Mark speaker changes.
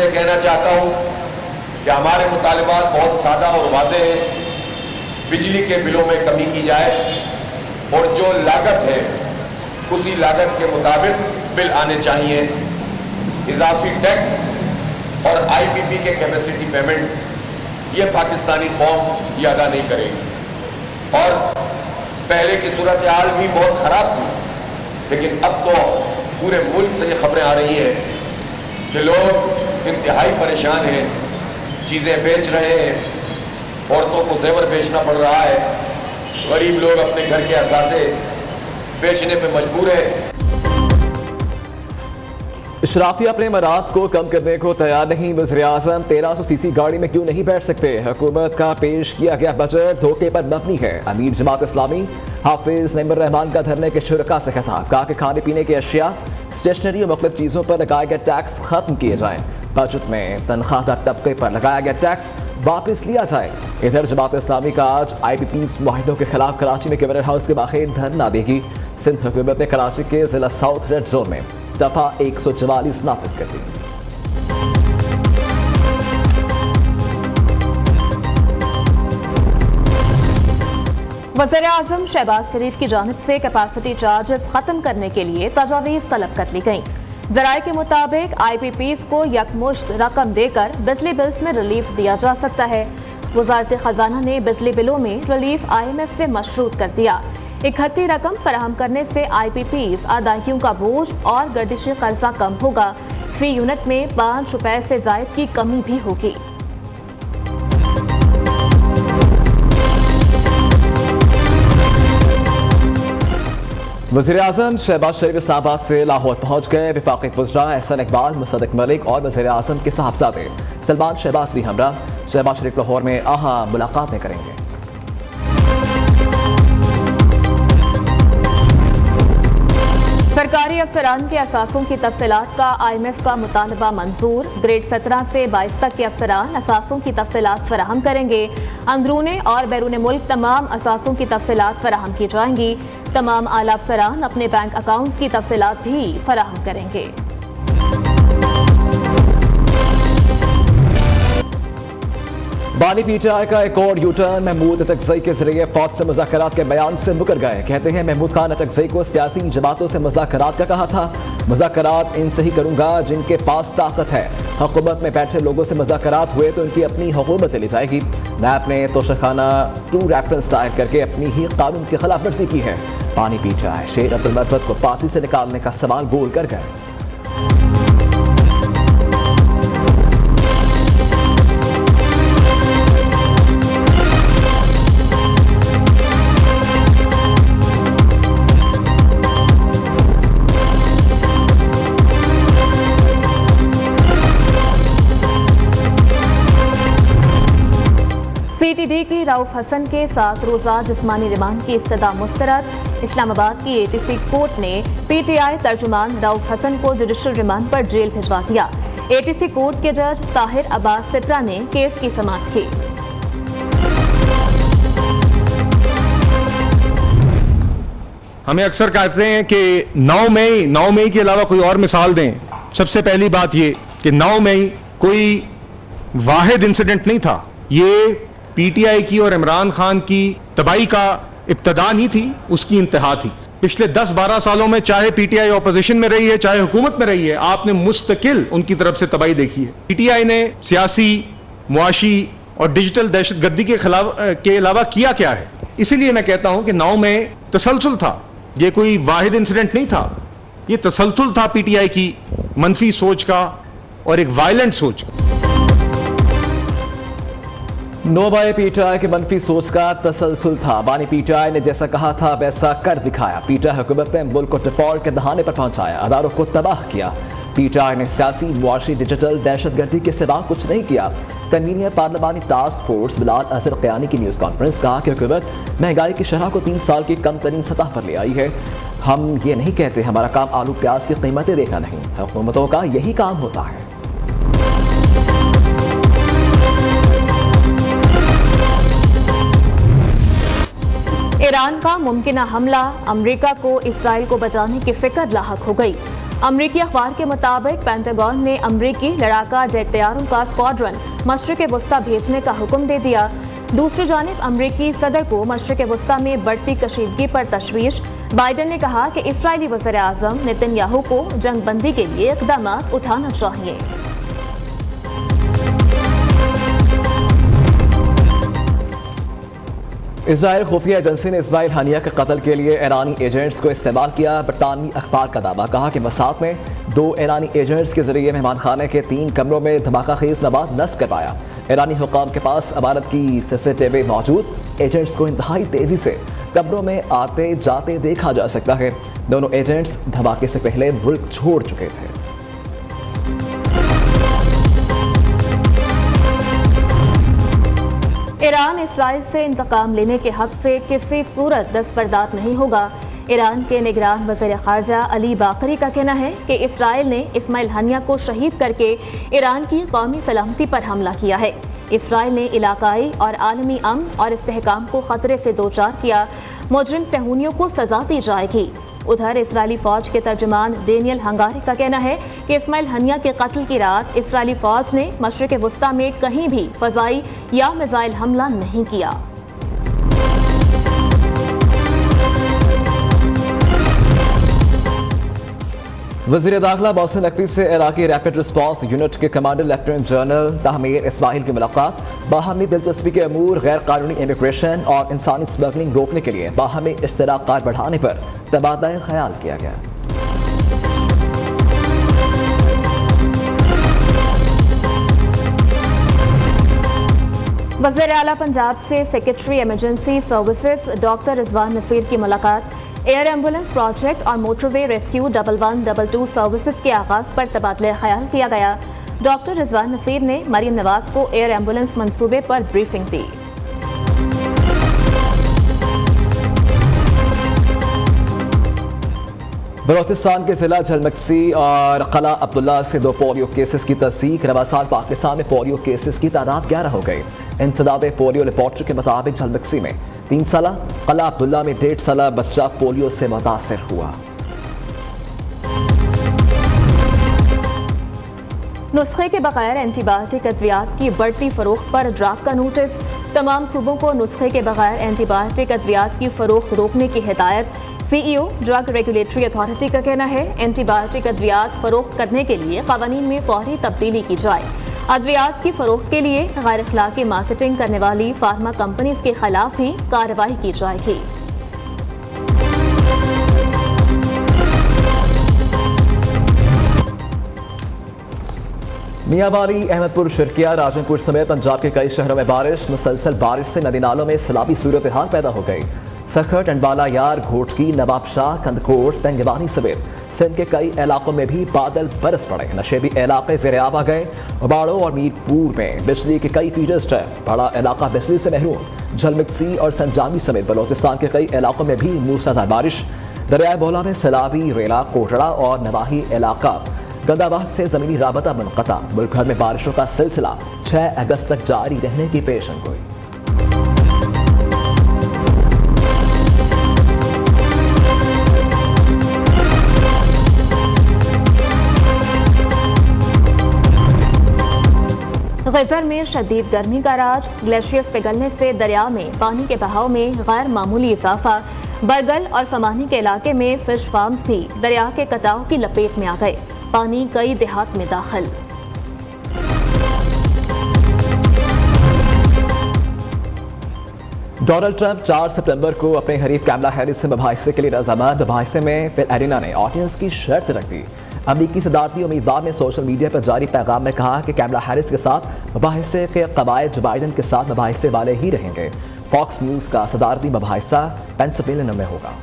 Speaker 1: سے کہنا چاہتا ہوں کہ ہمارے مطالبات بہت سادہ اور واضح ہیں. بجلی کے بلوں میں کمی کی جائے اور جو لاگت ہے اسی لاگت کے مطابق بل آنے چاہیے. اضافی ٹیکس اور آئی پی پی کے کیپیسٹی پیمنٹ یہ پاکستانی قوم یہ ادا نہیں کرے گی. اور پہلے کی صورتحال بھی بہت خراب تھی, لیکن اب تو پورے ملک سے یہ خبریں آ رہی ہیں کہ لوگ انتہائی پریشان ہیں, چیزیں بیچ رہے ہیں, عورتوں کو زیور بیچنا پڑ رہا ہے, غریب لوگ اپنے گھر کے اثاثے بیچنے پہ مجبور ہیں.
Speaker 2: اشرافیہ اپنے امارات کو کم کرنے کو تیار نہیں. وزیر اعظم 1300 سی سی گاڑی میں کیوں نہیں بیٹھ سکتے؟ حکومت کا پیش کیا گیا بجٹ دھوکے پر مبنی ہے. امیر جماعت اسلامی حافظ نعیم الرحمان کا دھرنے کے شرکاء سے خطاب. کہا کہ کھانے پینے کی اشیاء, اسٹیشنری اور مختلف چیزوں پر لگائے گئے ٹیکس ختم کیے جائیں. بجٹ میں تنخواہ دار طبقے پر لگایا گیا ٹیکس واپس لیا جائے. ادھر جماعت اسلامی کا آج آئی پی پیز معاہدوں کے خلاف کراچی میں گورنر ہاؤس کے باہر دھرنا دے گی. سندھ حکومت نے کراچی کے ضلع ساؤتھ ریڈ زون میں دفعہ 144 نافذ کر دی.
Speaker 3: وزیر اعظم شہباز شریف کی جانب سے کیپیسٹی چارجز ختم کرنے کے لیے تجاویز طلب کر لی گئیں. ذرائع کے مطابق آئی پی پیز کو یکمشت رقم دے کر بجلی بلز میں ریلیف دیا جا سکتا ہے. وزارت خزانہ نے بجلی بلوں میں ریلیف آئی ایم ایف سے مشروط کر دیا. اکٹھی رقم فراہم کرنے سے آئی پی پیز ادائیگیوں کا بوجھ اور گردشی قرضہ کم ہوگا. فی یونٹ میں 5 روپے سے زائد کی کمی بھی ہوگی.
Speaker 2: وزیر اعظم شہباز شریف اسلام آباد سے لاہور پہنچ گئے. وفاقی وزراء احسن اقبال, مصدق ملک اور وزیر اعظم کے صاحبزادے سلمان شہباز بھی ہمراہ. شہباز شریف لاہور میں اہم ملاقاتیں کریں گے.
Speaker 3: سرکاری افسران کے اثاثوں کی تفصیلات کا آئی ایم ایف کا مطالبہ منظور. گریڈ 17 سے 22 تک کے افسران اثاثوں کی تفصیلات فراہم کریں گے. اندرون اور بیرون ملک تمام اثاثوں کی تفصیلات فراہم کی جائیں گی. تمام اعلیٰ افسران اپنے بینک اکاؤنٹس کی تفصیلات بھی فراہم کریں گے.
Speaker 2: بانی پی ٹی آئی کا ایک اور یو ٹرن. محمود اچکزئی کے ذریعے فوج سے مذاکرات کے بیان سے مکر گئے. کہتے ہیں محمود خان اچکزئی کو سیاسی جماعتوں سے مذاکرات کا کہا تھا. مذاکرات ان سے ہی کروں گا جن کے پاس طاقت ہے. حکومت میں بیٹھے لوگوں سے مذاکرات ہوئے تو ان کی اپنی حکومت چلی جائے گی. نیب نے توشخانہ 2 ریفرنس دائر کر کے اپنی ہی قانون کی خلاف ورزی کی ہے. بانی پی ٹی آئی شیر عبدالمرفت کو پارٹی سے نکالنے کا سوال بول کر گئے.
Speaker 3: سی ٹی ڈی کی رؤف حسن کے 7 روزہ جسمانی ریمانڈ کی استدعا مسترد. اسلام آباد کی اے ٹی سی کورٹ نے پی ٹی آئی ترجمان رؤف حسن کو جوڈیشل ریمانڈ پر جیل بھجوا دیا. اے ٹی سی کورٹ کے جج طاہر عباس سپرا نے کیس کی سماعت کی.
Speaker 4: ہمیں اکثر کہتے ہیں کہ 9 مئی کے علاوہ کوئی اور مثال دیں. سب سے پہلی بات یہ کہ 9 مئی کوئی واحد انسیڈنٹ نہیں تھا. یہ پی ٹی آئی کی اور عمران خان کی تباہی کا ابتدا نہیں تھی, اس کی انتہا تھی. پچھلے 10-12 سالوں میں چاہے پی ٹی آئی اپوزیشن میں رہی ہے چاہے حکومت میں رہی ہے, آپ نے مستقل ان کی طرف سے تباہی دیکھی ہے. پی ٹی آئی نے سیاسی, معاشی اور ڈیجیٹل دہشت گردی کے علاوہ کیا کیا ہے. اسی لیے میں کہتا ہوں کہ 9 میں تسلسل تھا, یہ کوئی واحد انسیڈنٹ نہیں تھا. یہ تسلسل تھا پی ٹی آئی کی منفی سوچ کا اور ایک وائلنٹ سوچ کا.
Speaker 2: نوبائے پی ٹی آئی کی منفی سوچ کا تسلسل تھا. بانی پی ٹی آئی نے جیسا کہا تھا ویسا کر دکھایا. پی ٹی آئی حکومت نے ملک کو ڈیفالٹ کے دہانے پر پہنچایا, اداروں کو تباہ کیا. پی ٹی آئی نے سیاسی, معاشی, ڈیجیٹل دہشت گردی کے سوا کچھ نہیں کیا. کنوینر پارلیمانی ٹاسک فورس بلال اظہر قیانی کی نیوز کانفرنس. کہا کہ حکومت مہنگائی کی شرح کو 3 سال کی کم ترین سطح پر لے آئی ہے. ہم یہ نہیں کہتے ہمارا کام آلو پیاز کی قیمتیں دیکھنا نہیں, حکومتوں کا یہی کام ہوتا ہے.
Speaker 3: ایران کا ممکنہ حملہ, امریکہ کو اسرائیل کو بچانے کی فکر لاحق ہو گئی. अमरीकी अखबार के मुताबिक पेंटागन ने अमरीकी लड़ाका जेट तैयारों का स्क्वाड्रन मशरिक़ वस्ता भेजने का हुक्म दे दिया। दूसरी जानिब अमरीकी सदर को मशरिक़ वस्ता में बढ़ती कशीदगी पर तशवीश। बाइडन ने कहा कि इस्राएली वज़ीर आज़म नेतन्याहू को जंग बंदी के लिए इक़दाम उठाना चाहिए।
Speaker 2: इजराइल खुफिया एजेंसी ने इस्माइल हानिया के कत्ल के लिए ईरानी एजेंट्स को इस्तेमाल किया। बरतानवी अखबार का दावा, कहा कि मसाद ने 2 ईरानी एजेंट्स के जरिए मेहमान खाने के 3 कमरों में धमाका खेज मवाद नस्ब करवाया। ईरानी हुक्काम के पास अमानत की CCTV मौजूद। एजेंट्स को इंतहाई तेजी से कमरों में आते जाते देखा जा सकता है। दोनों एजेंट्स धमाके से पहले मुल्क छोड़ चुके थे।
Speaker 3: ईरान इसराइल से इंतकाम लेने के हक से किसी सूरत दस्तबरदार नहीं होगा। ईरान के निगरान वज़ीर ख़ारजा अली बाकरी का कहना है कि इसराइल ने इस्माइल हानिया को शहीद करके ईरान की कौमी सलामती पर हमला किया है। इसराइल ने इलाकाई और आलमी अमन और इस्तेहकाम को खतरे से दोचार किया। मुजरिम सहूनियों को सजा दी जाएगी। उधर इस्राएली फ़ौज के तर्जुमान डेनियल हंगारी का कहना है कि इस्माइल हानिया के कत्ल की रात इस्राएली फ़ौज ने मशरिक़ वस्ता में कहीं भी फ़ज़ाई या मिसाइल हमला नहीं किया।
Speaker 2: वज़ीर दाखिला मोहसिन नकवी से इराकी रैपिड रिस्पांस यूनिट के कमांडर लेफ्टिनेंट जनरल तहमीर इस्माइल की मुलाकात। बाहमी दिलचस्पी के अमूर, गैर कानूनी इमिग्रेशन और इंसानी स्मगलिंग रोकने के लिए बाहमी इश्तराक बढ़ाने पर तबादला ख्याल किया गया।
Speaker 3: वज़ीर आला पंजाब से secretary emergency services doctor Rizwan Naseer की मुलाकात। एयर एम्बुलेंस प्रोजेक्ट और मोटरवे रेस्क्यू 1122 सर्विसेज के आगाज पर तबादला ख्याल किया गया। डॉक्टर रिजवान नसीर ने मरीम नवाज को एयर एम्बुलेंस मंसूबे पर ब्रीफिंग दी।
Speaker 2: बलोचिस्तान के जिला झलमक्सी और कला अब्दुल्ला से 2 पोलियो केसेस की तस्दीक। रवा साल पाकिस्तान में पोलियो केसेस की तादाद 11 हो गई। इंतदाद पोलियो लेबॉर्ट्री के मुताबिक झलमक्सी में 3 साला, कला अब्दुल्ला में 1.5 साला बच्चा पोलियो से मुतासर हुआ।
Speaker 3: नुस्खे के बगैर एंटीबायोटिक अद्वियात की बढ़ती फरोख्त पर ड्राफ्ट का नोटिस। तमाम सूबों को नुस्खे के बगैर एंटीबायोटिक अद्वियात की फरोख्त रोकने की हिदायत। CEO ड्रग रेगुलेटरी अथॉरिटी का कहना है एंटीबायोटिक अद्वियात फरोख्त करने के लिए कानून में फौरी तब्दीली की जाए। अद्वियात की फरोख्त के लिए गैर अखलाकी मार्केटिंग करने वाली फार्मा कंपनीज के खिलाफ भी कार्रवाई की जाएगी।
Speaker 2: मियांवाली, अहमदपुर, शिरकिया, राजनपुर समेत पंजाब के कई शहरों में बारिश। मुसलसल बारिश से नदी नालों में सैलाबी सूरत हाल पैदा हो गई। सखट, अंडवाला, यार, घोटकी, नवाबशाह, कंदकोट, तंगवानी समेत सिंध के कई इलाकों में भी बादल बरस पड़े। नशेबी इलाके ज़ेर-ए-आब आ गए। बाड़ो और मीरपुर में बिजली के कई फीडर्स ट्रैप, बड़ा इलाका बिजली से महरूम। झलमक्सी और संजामी समेत बलोचिस्तान के कई इलाकों में भी मूसलाधार बारिश। दरियाए बोला में सैलाबी, रेला, कोटड़ा और नवाही इलाका गंदाबाद से ज़मीनी राबता मुनक़ता। मुल्क भर में बारिशों का सिलसिला 6 अगस्त तक जारी रहने की पेशन गोई।
Speaker 3: गज़र में शदीद गर्मी का राज। ग्लेशियर्स पिघलने से दरिया में पानी के बहाव में गैर मामूली इजाफा। बरगल और फमानी के इलाके में फिश फार्म्स भी दरिया के कटाव की लपेट में आ गए। पानी कई देहात में दाखिल।
Speaker 2: डोनाल्ड ट्रंप 4 सितंबर को अपने हरीफ कैमला हैरिस से मुबाहिसे के लिए रजामंद। मुबाहिसे में फिल एरिना ने ऑडियंस की शर्त रख दी। अमरीकी सदारती उम्मीदवार ने सोशल मीडिया पर जारी पैगाम में कहा कि कैमला हैरिस के साथ मुबाहिसे के कवायद जो बाइडन के साथ मुबाहिसे वाले ही रहेंगे। फॉक्स न्यूज़ का सदारती मुबाहिसा पेंसिल्वेनिया में होगा।